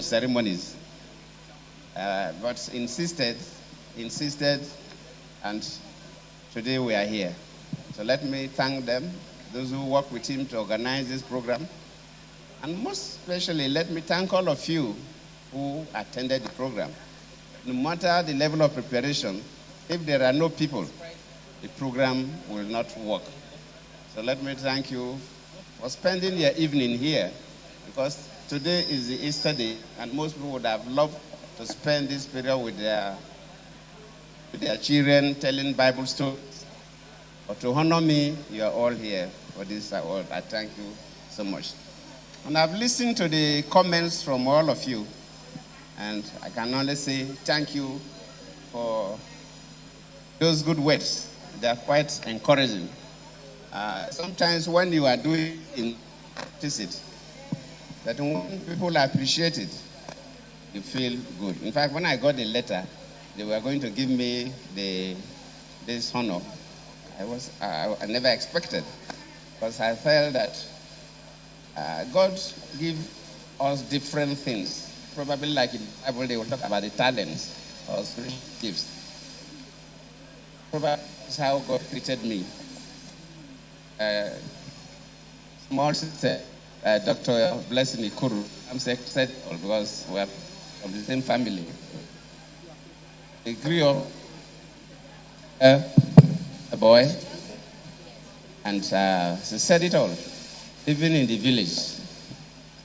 ceremonies, but insisted, and today we are here. So let me thank them, those who work with him to organize this program. And most especially, let me thank all of you who attended the program. No matter the level of preparation, if there are no people, the program will not work. So let me thank you for spending your evening here, because today is the Easter day, and most people would have loved to spend this period with their children, telling Bible stories. But to honor me, you are all here for this award. I thank you so much. And I've listened to the comments from all of you, and I can only say thank you for those good words. They are quite encouraging. Sometimes when you are doing it, that when people appreciate it, you feel good. In fact, when I got the letter, they were going to give me this honor. I never expected, because I felt that God gives us different things. Probably like in the Bible, they will talk about the talents or spiritual gifts. Probably that's how God treated me. Small sister, Dr. Blessing Ikuru, I'm said because we are from the same family. They grew up a boy, and she said it all. Even in the village,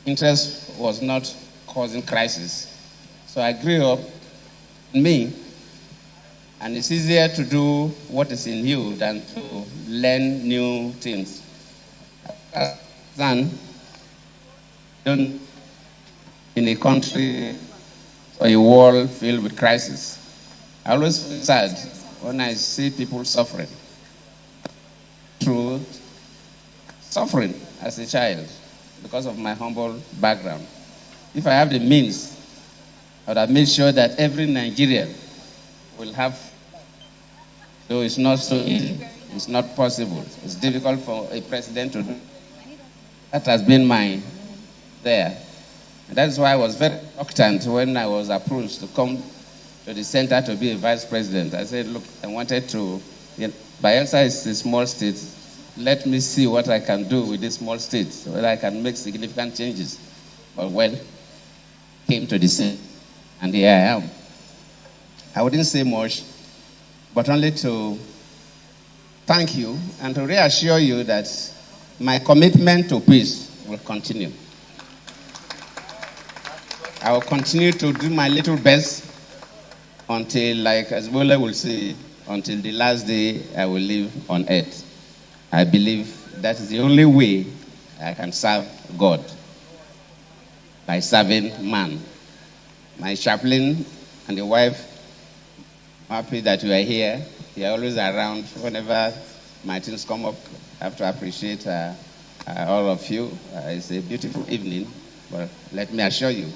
interest was not causing crisis. So I grew up in me, and it's easier to do what is in you than to learn new things. Son, in a country or a world filled with crisis, I always feel sad when I see people suffering through suffering as a child because of my humble background. If I have the means, I would have made sure that every Nigerian will have, though it's not so easy, it's not possible. It's difficult for a president to do. That has been my there. And that's why I was very reluctant when I was approached to come to the center to be a vice president. I said, look, I wanted to, Bayelsa is a small state. Let me see what I can do with this small state, whether I can make significant changes. But well, came to the center, and here I am. I wouldn't say much, but only to thank you and to reassure you that my commitment to peace will continue. I will continue to do my little best until, like as Bola will say, until the last day I will live on earth. I believe that is the only way I can serve God, by serving man. My chaplain and the wife, I'm happy that you are here. You are always around whenever my things come up. I have to appreciate all of you. It's a beautiful evening, but let me assure you,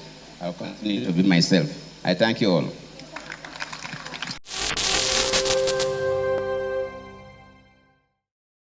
I'll continue to be myself. I thank you all.